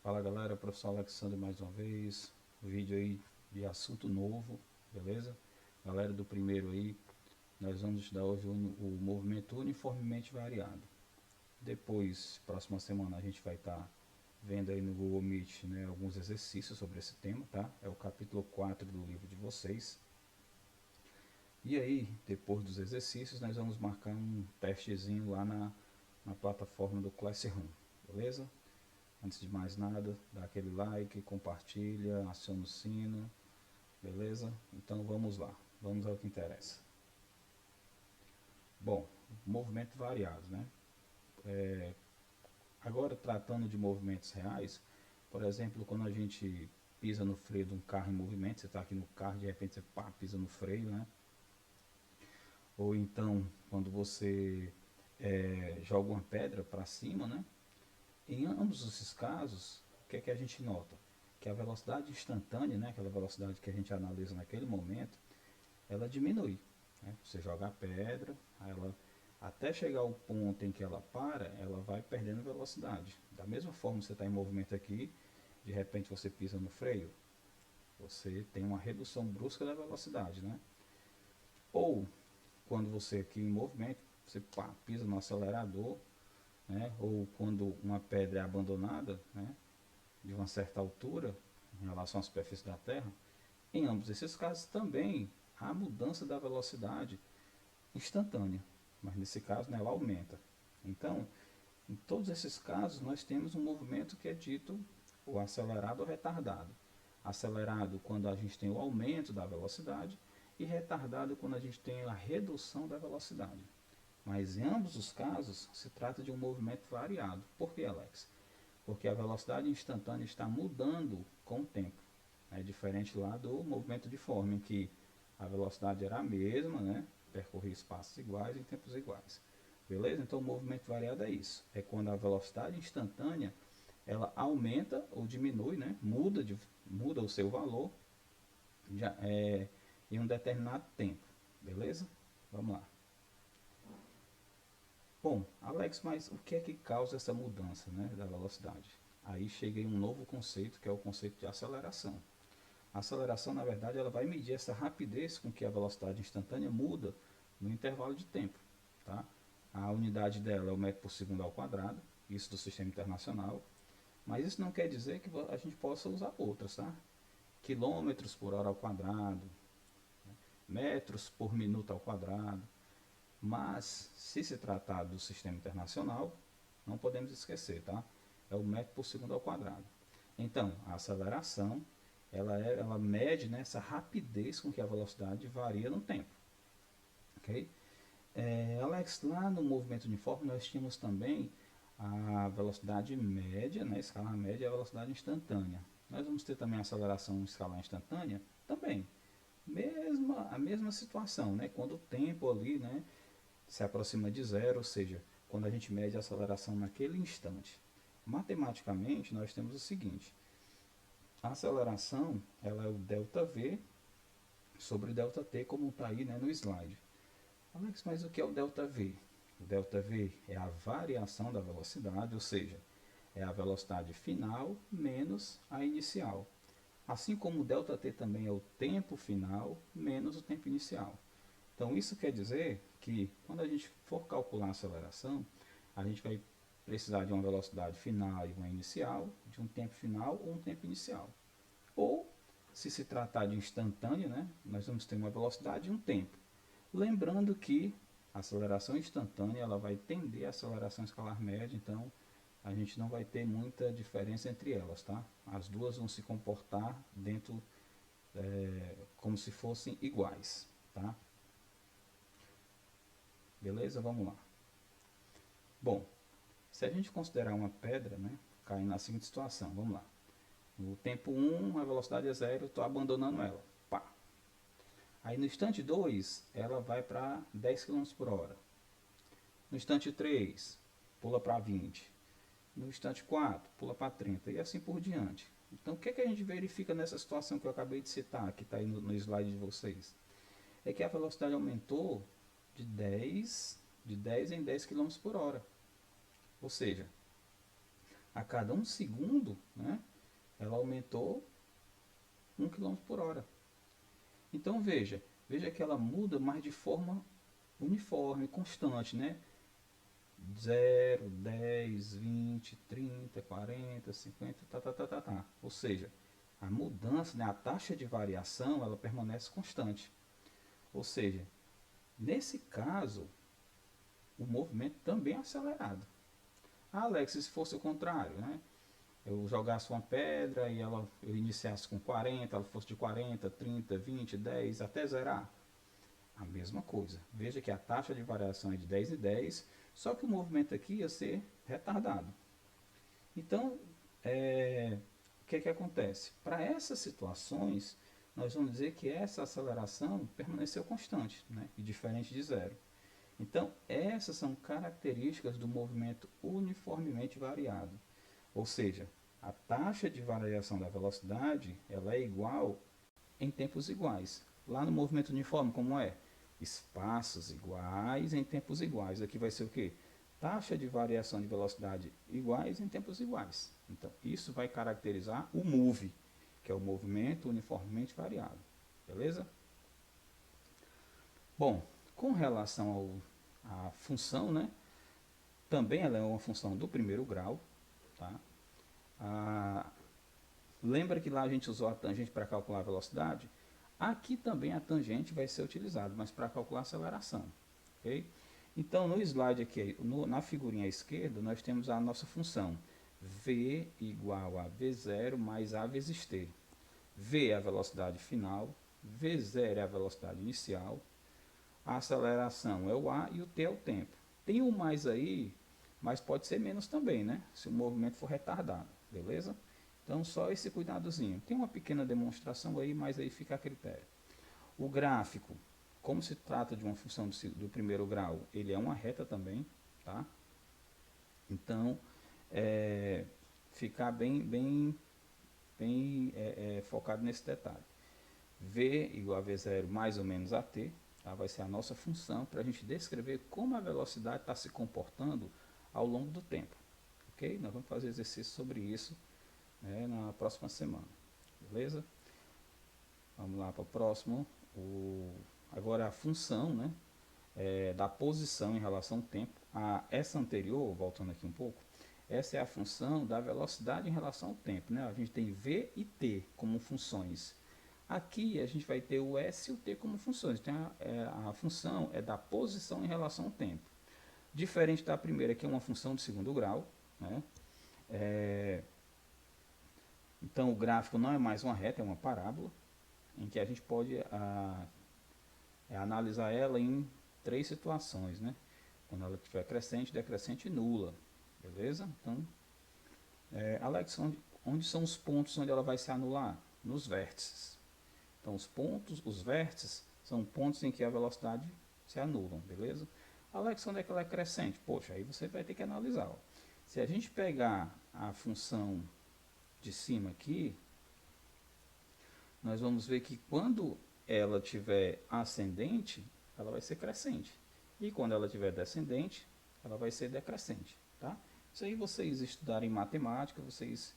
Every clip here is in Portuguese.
Fala galera, professor Alexandre mais uma vez, vídeo aí de assunto novo, beleza? Galera do primeiro aí, nós vamos estudar hoje o movimento uniformemente variado. Depois, próxima semana, a gente vai estar vendo aí no Google Meet, né, alguns exercícios sobre esse tema, tá? É o capítulo 4 do livro de vocês. E aí, depois dos exercícios, nós vamos marcar um testezinho lá na plataforma do Classroom, beleza? Antes de mais nada, dá aquele like, compartilha, aciona o sino, beleza? Então vamos lá, vamos ao que interessa. Bom, movimento variado, né? Agora tratando de movimentos reais, por exemplo, quando a gente pisa no freio de um carro em movimento, você está aqui no carro, de repente você pá, pisa no freio, né? Ou então, quando você joga uma pedra para cima, né? Em ambos esses casos, o que é que a gente nota? Que a velocidade instantânea, né, aquela velocidade que a gente analisa naquele momento, ela diminui. Né? Você joga a pedra, ela, até chegar ao ponto em que ela para, ela vai perdendo velocidade. Da mesma forma que você está em movimento aqui, de repente você pisa no freio, você tem uma redução brusca da velocidade. Né? Ou, quando você aqui em movimento, você pá, pisa no acelerador, né? Ou quando uma pedra é abandonada, né? De uma certa altura em relação à superfície da Terra, em ambos esses casos também há mudança da velocidade instantânea, mas nesse caso, né, ela aumenta. Então, em todos esses casos, nós temos um movimento que é dito o acelerado ou retardado. Acelerado quando a gente tem o aumento da velocidade e retardado quando a gente tem a redução da velocidade. Mas em ambos os casos se trata de um movimento variado. Por que, Alex? Porque a velocidade instantânea está mudando com o tempo. É diferente lá do movimento de forma, em que a velocidade era a mesma, né? Percorrer espaços iguais em tempos iguais. Beleza? Então o movimento variado é isso. É quando a velocidade instantânea ela aumenta ou diminui, né? Muda o seu valor em um determinado tempo. Beleza? Vamos lá. Bom, Alex, mas o que é que causa essa mudança, né, da velocidade? Aí cheguei a um novo conceito, que é o conceito de aceleração. A aceleração, na verdade, ela vai medir essa rapidez com que a velocidade instantânea muda no intervalo de tempo. Tá? A unidade dela é o metro por segundo ao quadrado, isso do sistema internacional, mas isso não quer dizer que a gente possa usar outras, tá? Quilômetros por hora ao quadrado, metros por minuto ao quadrado, mas, se se tratar do sistema internacional, não podemos esquecer, tá? É o metro por segundo ao quadrado. Então, a aceleração, ela mede, né, essa rapidez com que a velocidade varia no tempo. Ok? Alex, lá no movimento uniforme nós tínhamos também a velocidade média, né, escala média e a velocidade instantânea. Nós vamos ter também a aceleração em escala instantânea? Também. A mesma situação, né? Quando o tempo ali, né, se aproxima de zero, ou seja, quando a gente mede a aceleração naquele instante. Matematicamente, nós temos o seguinte: a aceleração ela é o ΔV sobre ΔT, como está aí, né, no slide. Alex, mas o que é o ΔV? O ΔV é a variação da velocidade, ou seja, é a velocidade final menos a inicial. Assim como o ΔT também é o tempo final menos o tempo inicial. Então isso quer dizer que quando a gente for calcular a aceleração, a gente vai precisar de uma velocidade final e uma inicial, de um tempo final ou um tempo inicial. Ou, se tratar de instantâneo, né, nós vamos ter uma velocidade e um tempo. Lembrando que a aceleração instantânea ela vai tender à aceleração escalar média, então a gente não vai ter muita diferença entre elas, tá? As duas vão se comportar dentro como se fossem iguais, tá? Beleza? Vamos lá. Bom, se a gente considerar uma pedra, né, caindo na seguinte situação, vamos lá. No tempo 1, a velocidade é zero, estou abandonando ela. Pá. Aí no instante 2, ela vai para 10 km por hora. No instante 3, pula para 20. No instante 4, pula para 30 e assim por diante. Então o que, é que a gente verifica nessa situação que eu acabei de citar, que está aí no slide de vocês? É que a velocidade aumentou de 10 em 10 km por hora. Ou seja, a cada 1 segundo, né, ela aumentou 1 km/h. Então veja que ela muda, mas de forma uniforme, constante, né? 0, 10, 20, 30, 40, 50, tá. Ou seja, a mudança, né, a taxa de variação, ela permanece constante. Ou seja, nesse caso, o movimento também é acelerado. Ah, Alex, se fosse o contrário, né? Eu jogasse uma pedra e eu iniciasse com 40, ela fosse de 40, 30, 20, 10 até zerar. A mesma coisa. Veja que a taxa de variação é de 10 em 10, só que o movimento aqui ia ser retardado. Então, o que acontece? Para essas situações, nós vamos dizer que essa aceleração permaneceu constante, né? E diferente de zero. Então, essas são características do movimento uniformemente variado. Ou seja, a taxa de variação da velocidade ela é igual em tempos iguais. Lá no movimento uniforme, como é? Espaços iguais em tempos iguais. Aqui vai ser o quê? Taxa de variação de velocidade iguais em tempos iguais. Então, isso vai caracterizar o MOVE, que é o movimento uniformemente variado. Beleza? Bom, com relação à função, né? Também ela é uma função do primeiro grau. Tá? Lembra que lá a gente usou a tangente para calcular a velocidade? Aqui também a tangente vai ser utilizada, mas para calcular a aceleração. Okay? Então, no slide aqui, na figurinha à esquerda, nós temos a nossa função v igual a v0 mais a vezes t. V é a velocidade final, v0 é a velocidade inicial, a aceleração é o a e o t é o tempo. Tem um mais aí, mas pode ser menos também, né? Se o movimento for retardado, beleza? Então, só esse cuidadozinho. Tem uma pequena demonstração aí, mas aí fica a critério. O gráfico, como se trata de uma função do primeiro grau, ele é uma reta também, tá? Então, ficar bem focado nesse detalhe. V igual a V0 mais ou menos a t, tá? Vai ser a nossa função para a gente descrever como a velocidade está se comportando ao longo do tempo. Ok? Nós vamos fazer exercício sobre isso, né, na próxima semana. Beleza? Vamos lá para o próximo. Agora a função, né, da posição em relação ao tempo. Essa anterior, voltando aqui um pouco, essa é a função da velocidade em relação ao tempo. Né? A gente tem v e t como funções. Aqui a gente vai ter o s e o t como funções. Então a função é da posição em relação ao tempo. Diferente da primeira, que é uma função de segundo grau. Né? Então o gráfico não é mais uma reta, é uma parábola, em que a gente pode analisar ela em 3 situações. Né? Quando ela estiver crescente, decrescente e nula. Beleza? Então, Alex, onde são os pontos onde ela vai se anular? Nos vértices. Então, os vértices são pontos em que a velocidade se anulam, beleza? Alex, onde é que ela é crescente? Poxa, aí você vai ter que analisar. Ó. Se a gente pegar a função de cima aqui, nós vamos ver que quando ela estiver ascendente, ela vai ser crescente. E quando ela estiver descendente, ela vai ser decrescente, tá? Isso aí vocês estudarem matemática, vocês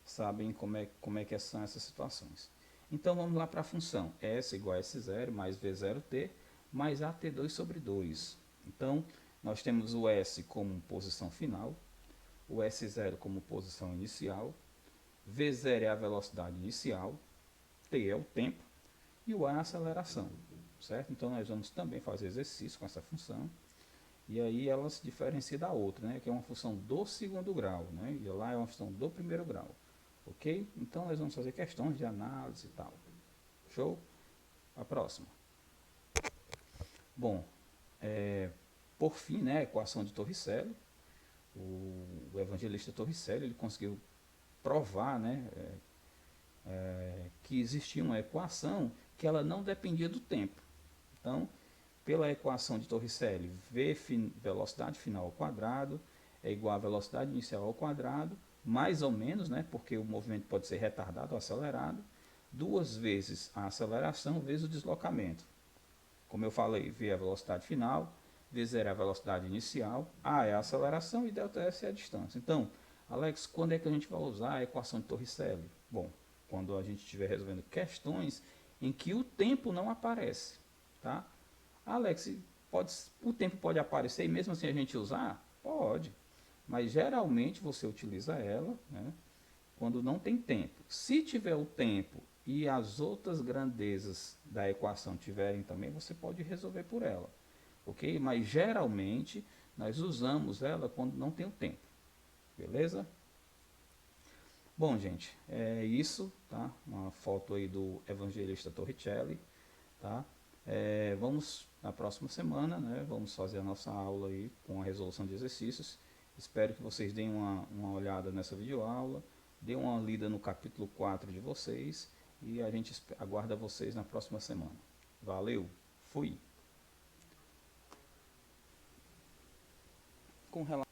sabem como é que são essas situações. Então vamos lá para a função S igual a S0 mais V0t mais AT2 sobre 2. Então nós temos o S como posição final, o S0 como posição inicial, V0 é a velocidade inicial, T é o tempo e o A é a aceleração. Certo? Então nós vamos também fazer exercício com essa função. E aí ela se diferencia da outra, né? Que é uma função do segundo grau, né? E lá é uma função do primeiro grau. Ok? Então nós vamos fazer questões de análise e tal. Show? A próxima. Bom, por fim, né, a equação de Torricelli. O evangelista Torricelli ele conseguiu provar, né, que existia uma equação que ela não dependia do tempo. Então, pela equação de Torricelli, velocidade final ao quadrado é igual a velocidade inicial ao quadrado, mais ou menos, né, porque o movimento pode ser retardado ou acelerado, 2 vezes a aceleração vezes o deslocamento. Como eu falei, v é a velocidade final, v0 é a velocidade inicial, a é a aceleração e ΔS é a distância. Então, Alex, quando é que a gente vai usar a equação de Torricelli? Bom, quando a gente estiver resolvendo questões em que o tempo não aparece, tá? Alex, o tempo pode aparecer e mesmo assim a gente usar? Pode, mas geralmente você utiliza ela, né, quando não tem tempo. Se tiver o tempo e as outras grandezas da equação tiverem também, você pode resolver por ela, ok? Mas geralmente nós usamos ela quando não tem o tempo, beleza? Bom, gente, é isso, tá? Uma foto aí do Evangelista Torricelli, tá? Vamos na próxima semana, né? Vamos fazer a nossa aula aí com a resolução de exercícios. Espero que vocês deem uma olhada nessa videoaula, deem uma lida no capítulo 4 de vocês e a gente aguarda vocês na próxima semana. Valeu, fui! Com relação